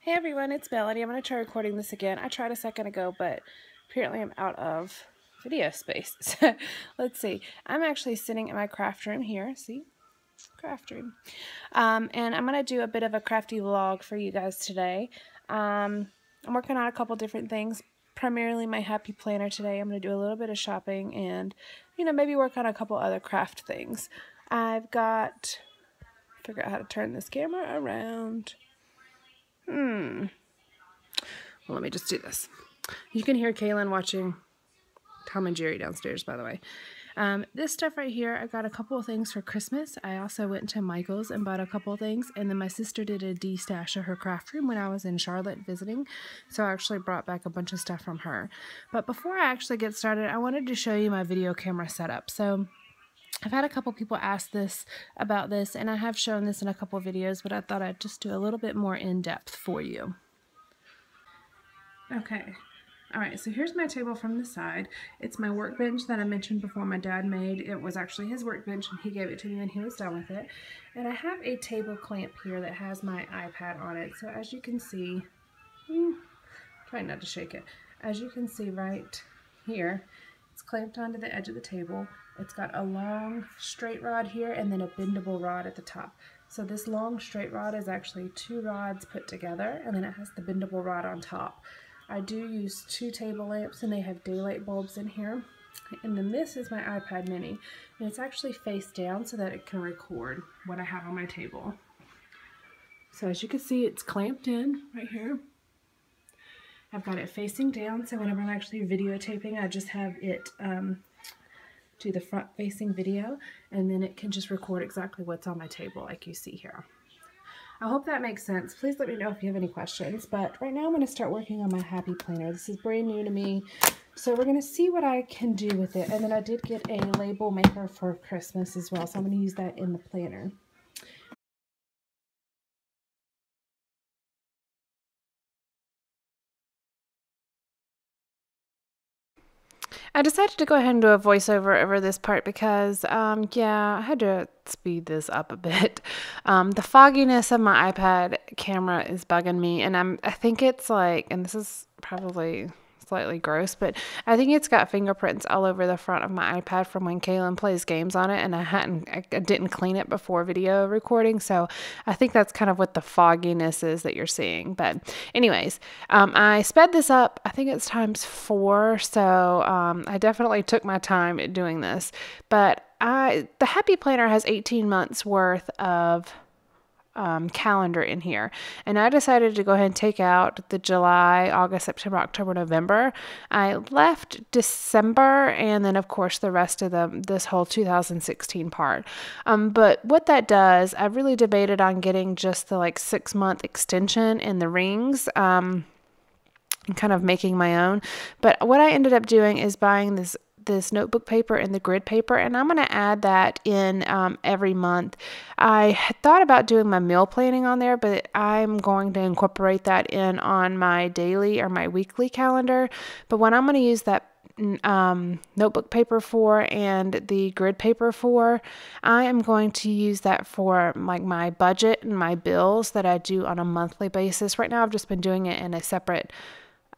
Hey everyone, it's Melody. I'm going to try recording this again. I tried a second ago, but apparently I'm out of video space. So let's see. I'm actually sitting in my craft room here. See? Craft room. And I'm going to do a bit of a crafty vlog for you guys today. I'm working on a couple different things. Primarily my happy planner today. I'm going to do a little bit of shopping and, maybe work on a couple other craft things. I've got... figure out how to turn this camera around. Well, let me just do this. You can hear Kaylin watching Tom and Jerry downstairs, by the way. This stuff right here, I got a couple of things for Christmas. I also went to Michael's and bought a couple of things, and then my sister did a de-stash of her craft room when I was in Charlotte visiting, so I actually brought back a bunch of stuff from her. But before I actually get started, I wanted to show you my video camera setup. So I've had a couple people ask this about this, and I have shown this in a couple of videos, but I thought I'd just do a little bit more in-depth for you. Okay, alright, so here's my table from the side. It's my workbench that I mentioned before my dad made. It was actually his workbench, and he gave it to me when he was done with it. And I have a table clamp here that has my iPad on it. So as you can see, try not to shake it. As you can see right here, it's clamped onto the edge of the table. It's got a long straight rod here and then a bendable rod at the top. So this long straight rod is actually two rods put together, and then it has the bendable rod on top. I do use two table lamps, and they have daylight bulbs in here. And then this is my iPad mini, and it's actually face down so that it can record what I have on my table. So as you can see, it's clamped in right here. I've got it facing down, so whenever I'm actually videotaping, I just have it do the front facing video, and then it can just record exactly what's on my table like you see here. I hope that makes sense. Please let me know if you have any questions, but right now I'm going to start working on my happy planner. This is brand new to me, so we're going to see what I can do with it. And then I did get a label maker for Christmas as well, so I'm going to use that in the planner. I decided to go ahead and do a voiceover over this part because, yeah, I had to speed this up a bit. The fogginess of my iPad camera is bugging me, and I think it's like, and this is probably slightly gross, but I think it's got fingerprints all over the front of my iPad from when Kaylin plays games on it, and I didn't clean it before video recording, so I think that's kind of what the fogginess is that you're seeing. But anyways, I sped this up. I think it's ×4, so I definitely took my time at doing this. But the Happy Planner has 18 months worth of calendar in here, and I decided to go ahead and take out the July, August, September, October, November. I left December, and then of course the rest of this whole 2016 part. But what that does, I really debated on getting just the 6-month extension in the rings, and kind of making my own. But what I ended up doing is buying this notebook paper and the grid paper, and I'm going to add that in every month. I had thought about doing my meal planning on there, but I'm going to incorporate that in on my daily or my weekly calendar. But what I'm going to use that notebook paper for and the grid paper for, I am going to use that for my budget and my bills that I do on a monthly basis. Right now I've just been doing it in a separate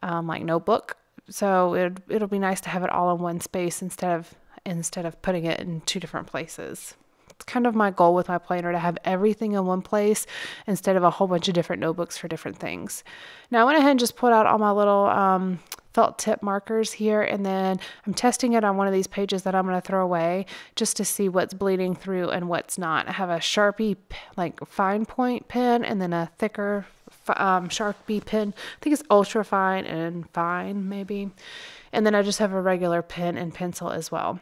notebook. So it'll be nice to have it all in one space instead of putting it in two different places. It's kind of my goal with my planner, to have everything in one place instead of a whole bunch of different notebooks for different things. Now I went ahead and just pulled out all my little felt tip markers here, and then I'm testing it on one of these pages that I'm going to throw away just to see what's bleeding through and what's not. I have a Sharpie fine point pen, and then a thicker Sharpie pen. I think it's ultra fine and fine maybe. And then I just have a regular pen and pencil as well.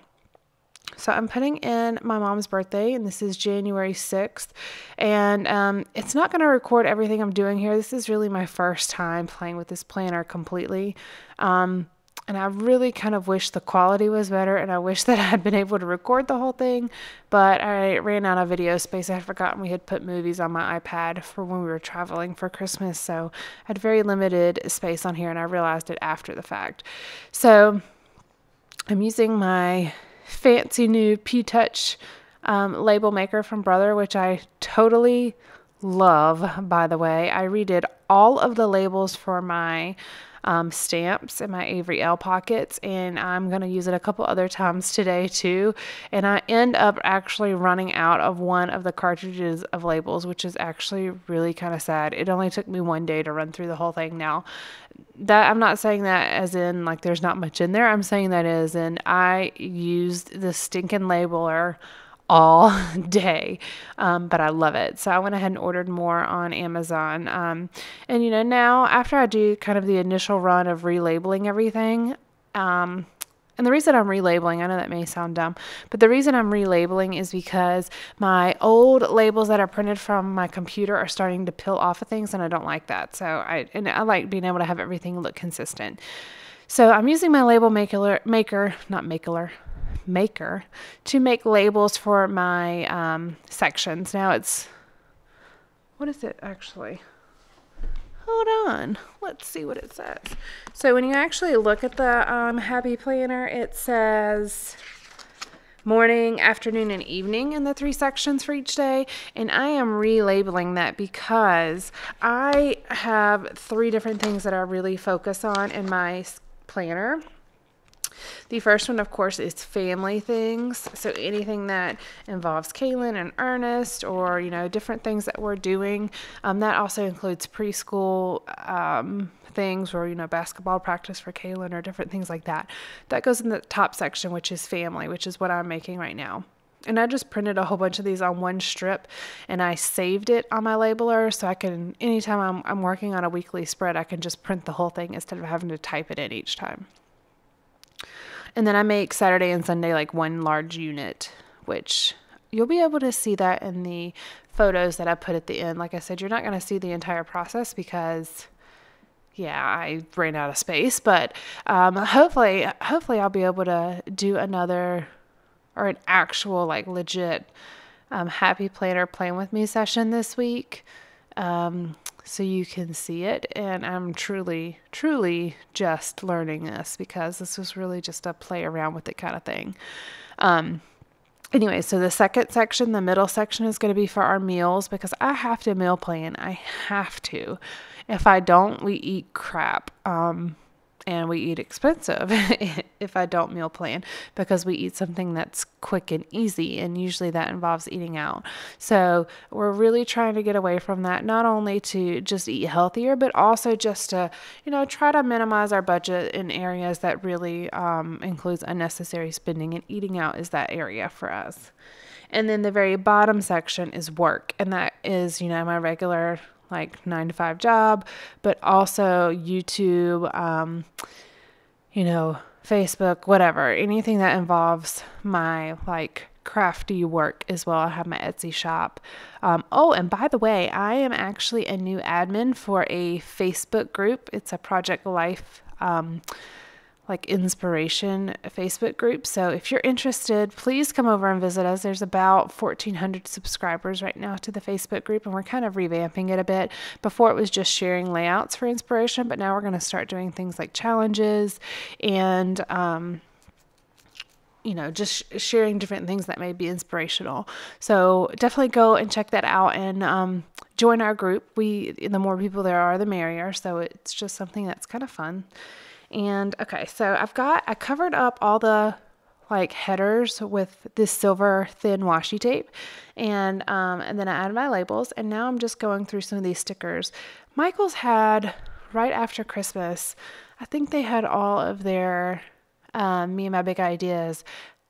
So I'm putting in my mom's birthday, and this is January 6th. And it's not going to record everything I'm doing here. This is really my first time playing with this planner completely. And I really kind of wish the quality was better, and I wish that I had been able to record the whole thing, but I ran out of video space. I had forgotten we had put movies on my iPad for when we were traveling for Christmas, so I had very limited space on here, and I realized it after the fact. So I'm using my fancy new P-Touch label maker from Brother, which I totally love, by the way. I redid all of the labels for my stamps in my Avery L pockets, and I'm going to use it a couple other times today too. And I end up actually running out of one of the cartridges of labels, which is actually really kind of sad. It only took me one day to run through the whole thing. Now, that I'm not saying that as in like there's not much in there. I'm saying that as in I used the stinking labeler all day, but I love it. So I went ahead and ordered more on Amazon. And you know, now after I do kind of the initial run of relabeling everything, and the reason I'm relabeling, I know that may sound dumb, but the reason I'm relabeling is because my old labels that are printed from my computer are starting to peel off of things, and I don't like that. So I like being able to have everything look consistent. So I'm using my label maker to make labels for my sections. Now it's, what is it actually? Hold on, let's see what it says. So when you actually look at the Happy Planner, it says morning, afternoon, and evening in the 3 sections for each day. And I am relabeling that because I have 3 different things that I really focus on in my planner. The first one, of course, is family things. So anything that involves Kaylin and Ernest, or, you know, different things that we're doing. That also includes preschool things, or, you know, basketball practice for Kaylin, or different things like that. That goes in the top section, which is family, which is what I'm making right now. And I just printed a whole bunch of these on one strip, and I saved it on my labeler, so I can, anytime I'm working on a weekly spread, I can just print the whole thing instead of having to type it in each time. And then I make Saturday and Sunday like one large unit, which you'll be able to see that in the photos that I put at the end. Like I said, you're not going to see the entire process because, yeah, I ran out of space. But hopefully I'll be able to do another, or an actual like legit Happy Planner Plan With Me session this week. So you can see it, and I'm truly just learning this, because this was really just a play around with it kind of thing. Anyway, so the second section, the middle section, is going to be for our meals, because I have to meal plan. I have to. If I don't, we eat crap. And we eat expensive if I don't meal plan, because we eat something that's quick and easy, and usually that involves eating out. So we're really trying to get away from that, not only to just eat healthier, but also just to, you know, try to minimize our budget in areas that really includes unnecessary spending, and eating out is that area for us. And then the very bottom section is work, and that is, you know, my regular like 9-to-5 job, but also YouTube, you know, Facebook, whatever, anything that involves my like crafty work as well. I have my Etsy shop. Oh, and by the way, I am actually a new admin for a Facebook group. It's a Project Life, like inspiration Facebook group. So if you're interested, please come over and visit us. There's about 1,400 subscribers right now to the Facebook group, and we're kind of revamping it a bit. Before it was just sharing layouts for inspiration, but now we're going to start doing things like challenges and, you know, just sharing different things that may be inspirational. So definitely go and check that out, and join our group. The more people there are, the merrier. So it's just something that's kind of fun. And okay, so I covered up all the like headers with this silver thin washi tape, and then I added my labels, and now I'm just going through some of these stickers. Michael's had, right after Christmas, I think they had all of their Me and My Big Ideas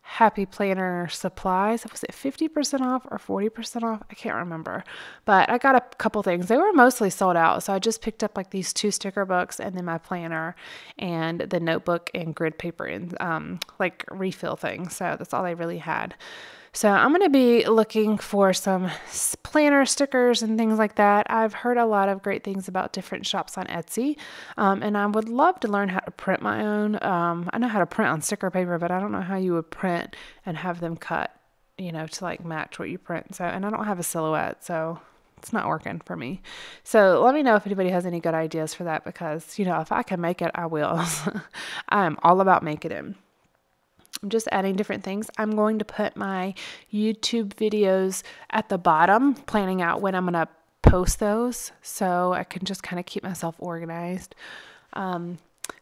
Happy Planner supplies. Was it 50% off or 40% off? I can't remember, but I got a couple things. They were mostly sold out, so I just picked up like these 2 sticker books, and then my planner and the notebook and grid paper and like refill things. So that's all they really had. So I'm going to be looking for some planner stickers and things like that. I've heard a lot of great things about different shops on Etsy, and I would love to learn how to print my own. I know how to print on sticker paper, but I don't know how you would print and have them cut, you know, to like match what you print. So, and I don't have a silhouette, so it's not working for me. So let me know if anybody has any good ideas for that, because, you know, if I can make it, I will. I am all about making it. I'm just adding different things. I'm going to put my YouTube videos at the bottom, planning out when I'm going to post those so I can just kind of keep myself organized.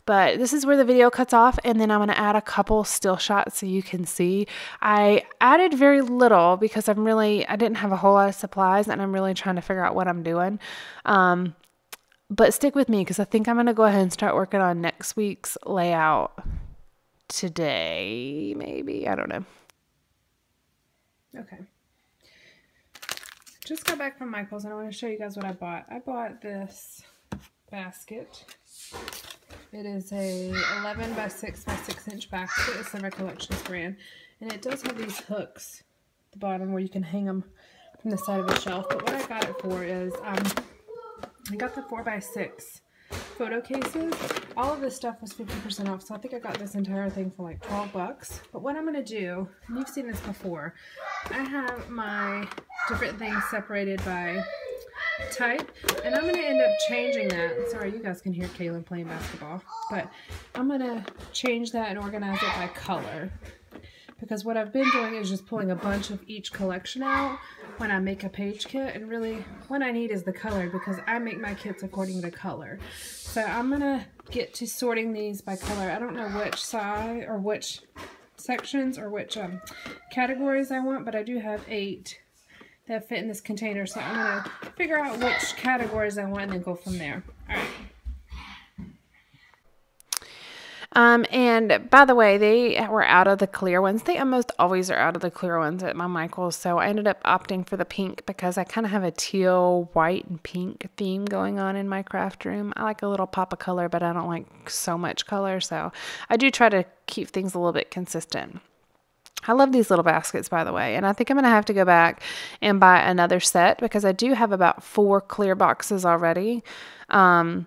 But this is where the video cuts off, and then I'm going to add a couple still shots so you can see. I added very little because I didn't have a whole lot of supplies, and I'm really trying to figure out what I'm doing. But stick with me because I think I'm going to go ahead and start working on next week's layout today, maybe. I don't know. Okay. Just got back from Michael's, and I want to show you guys what I bought. I bought this basket. It is a 11 by 6 by 6 inch basket. It's the Recollections brand. And it does have these hooks at the bottom where you can hang them from the side of the shelf. But what I got it for is, I got the 4 by 6 photo cases. All of this stuff was 50% off. So I think I got this entire thing for like 12 bucks. But what I'm going to do, and you've seen this before, I have my different things separated by type, and I'm going to end up changing that. Sorry, you guys can hear Kaylin playing basketball, but I'm going to change that and organize it by color, because what I've been doing is just pulling a bunch of each collection out when I make a page kit, and really what I need is the color, because I make my kits according to color. So I'm going to get to sorting these by color. I don't know which side or which sections or which categories I want, but I do have 8 that fit in this container, so I'm going to figure out which categories I want and then go from there. All right. And by the way, they were out of the clear ones. They almost always are out of the clear ones at my Michael's, so I ended up opting for the pink because I kind of have a teal, white, and pink theme going on in my craft room. I like a little pop of color, but I don't like so much color, so I do try to keep things a little bit consistent. I love these little baskets, by the way, and I think I'm going to have to go back and buy another set because I do have about 4 clear boxes already. And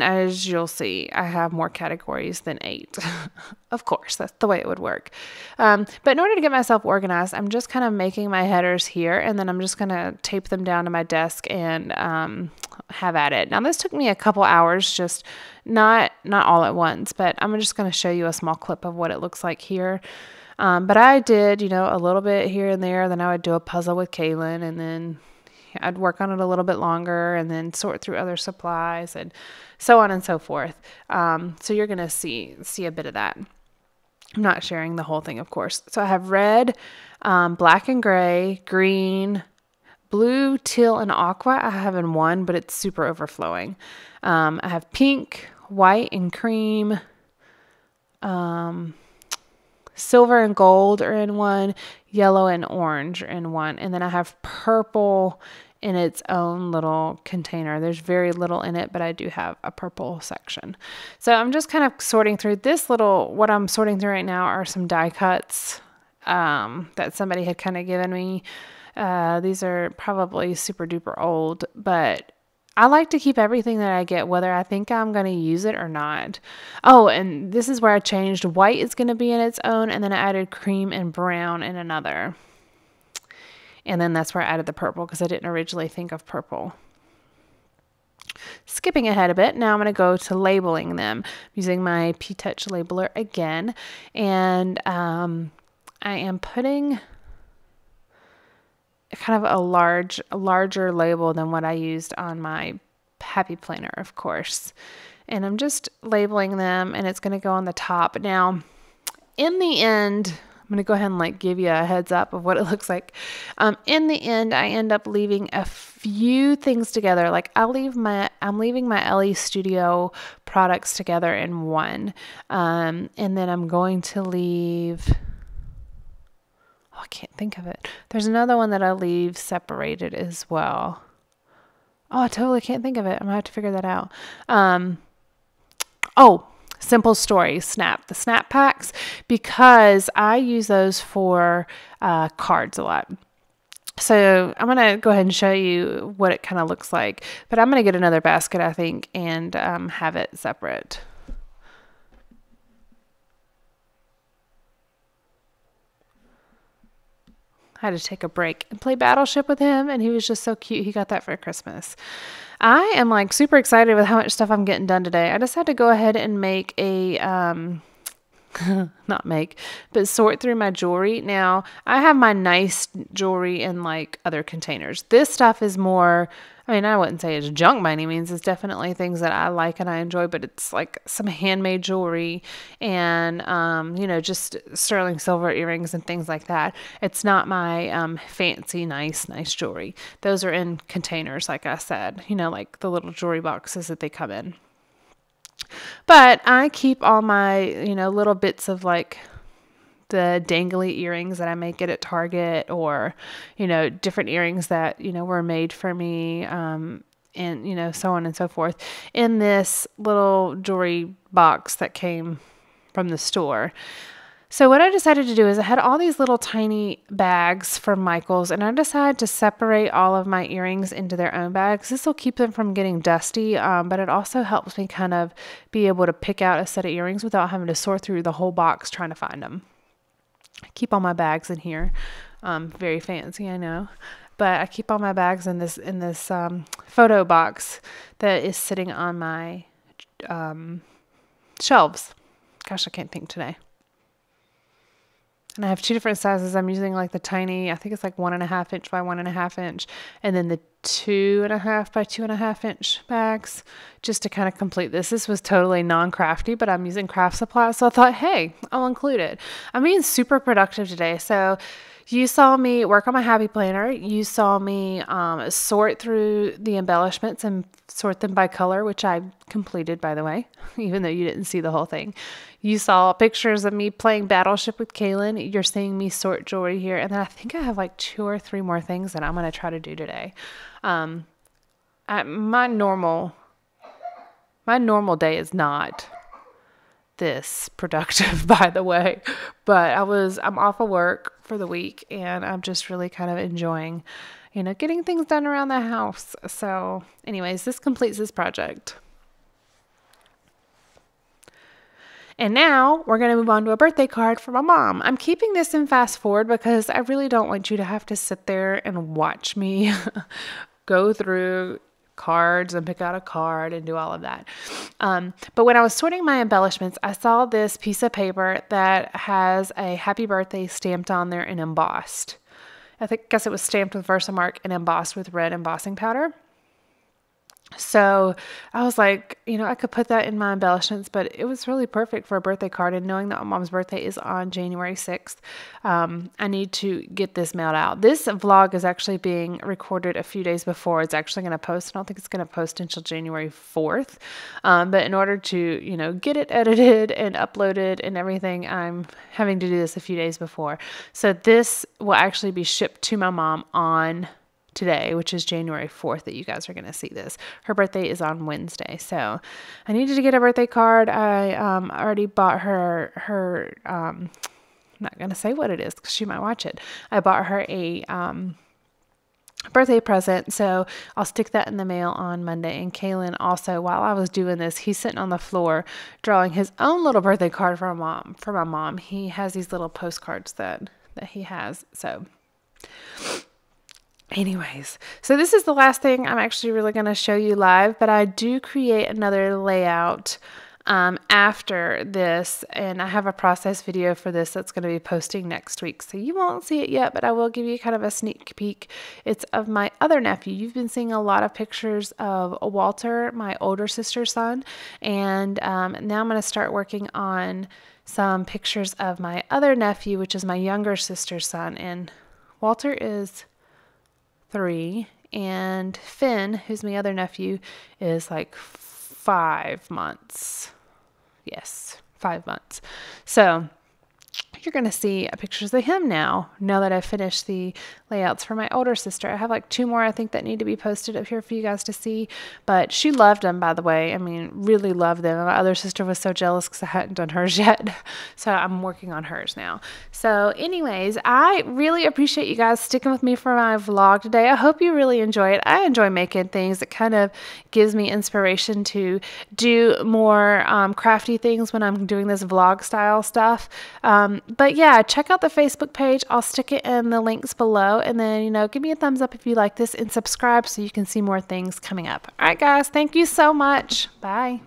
as you'll see, I have more categories than 8. Of course, that's the way it would work. But in order to get myself organized, I'm just kind of making my headers here, and then I'm just going to tape them down to my desk and have at it. Now, this took me a couple hours, just not all at once, but I'm just going to show you a small clip of what it looks like here. But I did, a little bit here and there. Then I would do a puzzle with Kaylin, and then I'd work on it a little bit longer, and then sort through other supplies and so on and so forth. So you're going to see a bit of that. I'm not sharing the whole thing, of course. So I have red, black and gray, green, blue, teal, and aqua. I have in one, but it's super overflowing. I have pink, white, and cream. Silver and gold are in one, yellow and orange are in one, and then I have purple in its own little container. There's very little in it, but I do have a purple section. So I'm just kind of sorting through what I'm sorting through right now are some die cuts that somebody had kind of given me. These are probably super duper old, but I like to keep everything that I get, whether I think I'm going to use it or not. Oh, and this is where I changed. White is going to be in its own, and then I added cream and brown in another. And then that's where I added the purple because I didn't originally think of purple. Skipping ahead a bit, now I'm going to go to labeling them using my P-Touch labeler again. And I am putting kind of a larger label than what I used on my Happy Planner, of course. And I'm just labeling them, and it's going to go on the top. Now, in the end, I'm going to go ahead and give you a heads up of what it looks like. In the end, I end up leaving a few things together. I'm leaving my LE Studio products together in one. And then I'm going to leave, I can't think of it. There's another one that I leave separated as well. Oh, I totally can't think of it. I'm going to have to figure that out. Simple Story Snap. The Snap Packs, because I use those for cards a lot. So I'm going to go ahead and show you what it kind of looks like. But I'm going to get another basket, I think, and have it separate. I had to take a break and play Battleship with him, and he was just so cute. He got that for Christmas. I am super excited with how much stuff I'm getting done today. I just had to go ahead and make a not make, but sort through my jewelry. Now, I have my nice jewelry in like other containers. This stuff is more, I mean, I wouldn't say it's junk by any means. It's definitely things that I like and I enjoy, but it's like some handmade jewelry and, you know, just sterling silver earrings and things like that. It's not my fancy, nice jewelry. Those are in containers, like I said, you know, like the little jewelry boxes that they come in. But I keep all my, you know, little bits of like the dangly earrings that I may get at Target, or, you know, different earrings that, you know, were made for me, and, you know, so on and so forth, in this little jewelry box that came from the store. So what I decided to do is I had all these little tiny bags from Michael's, and I decided to separate all of my earrings into their own bags. This will keep them from getting dusty, but it also helps me kind of be able to pick out a set of earrings without having to sort through the whole box trying to find them. I keep all my bags in here. Very fancy, I know. But I keep all my bags in this photo box that is sitting on my shelves. Gosh, I can't think today. And I have two different sizes. I'm using like the tiny, I think it's like 1.5 inch by 1.5 inch, and then the 2.5 by 2.5 inch bags, just to kind of complete this. This was totally non-crafty, but I'm using craft supplies, so I thought, hey, I'll include it. I'm being super productive today. So you saw me work on my happy planner. You saw me sort through the embellishments and sort them by color, which I completed, by the way, even though you didn't see the whole thing. You saw pictures of me playing Battleship with Kaylin. You're seeing me sort jewelry here. And then I think I have like 2 or 3 more things that I'm going to try to do today. My normal day is not this productive, by the way, but I'm off of work for the week, and I'm just really kind of enjoying, you know, getting things done around the house. So anyways, this completes this project. And now we're going to move on to a birthday card for my mom. I'm keeping this in fast forward because I really don't want you to have to sit there and watch me go through cards and pick out a card and do all of that. But when I was sorting my embellishments, I saw this piece of paper that has a happy birthday stamped on there and embossed. Guess it was stamped with Versamark and embossed with red embossing powder. So I was like, you know, I could put that in my embellishments, but it was really perfect for a birthday card. And knowing that my mom's birthday is on January 6th, I need to get this mailed out. This vlog is actually being recorded a few days before it's actually going to post. I don't think it's going to post until January 4th. But in order to, you know, get it edited and uploaded and everything, I'm having to do this a few days before. So this will actually be shipped to my mom on today, which is January 4th that you guys are going to see this. Her birthday is on Wednesday. So I needed to get a birthday card. I already bought her I'm not going to say what it is because she might watch it. I bought her a birthday present, so I'll stick that in the mail on Monday. And Kaylin also, while I was doing this, he's sitting on the floor drawing his own little birthday card for my mom. He has these little postcards that he has. So anyways, so this is the last thing I'm actually really going to show you live, but I do create another layout after this, and I have a process video for this that's going to be posting next week. So you won't see it yet, but I will give you kind of a sneak peek. It's of my other nephew. You've been seeing a lot of pictures of Walter, my older sister's son, and now I'm going to start working on some pictures of my other nephew, which is my younger sister's son. And Walter is 3, and Finn, who's my other nephew, is like 5 months. Yes, 5 months. So you're going to see pictures of him now that I've finished the layouts for my older sister. I have like 2 more, I think, that need to be posted up here for you guys to see. But she loved them, by the way. I mean, really loved them. My other sister was so jealous because I hadn't done hers yet. So I'm working on hers now. So anyways, I really appreciate you guys sticking with me for my vlog today. I hope you really enjoy it. I enjoy making things. It kind of gives me inspiration to do more crafty things when I'm doing this vlog style stuff. But yeah, check out the Facebook page. I'll stick it in the links below. And then, you know, give me a thumbs up if you like this and subscribe so you can see more things coming up. All right, guys. Thank you so much. Bye.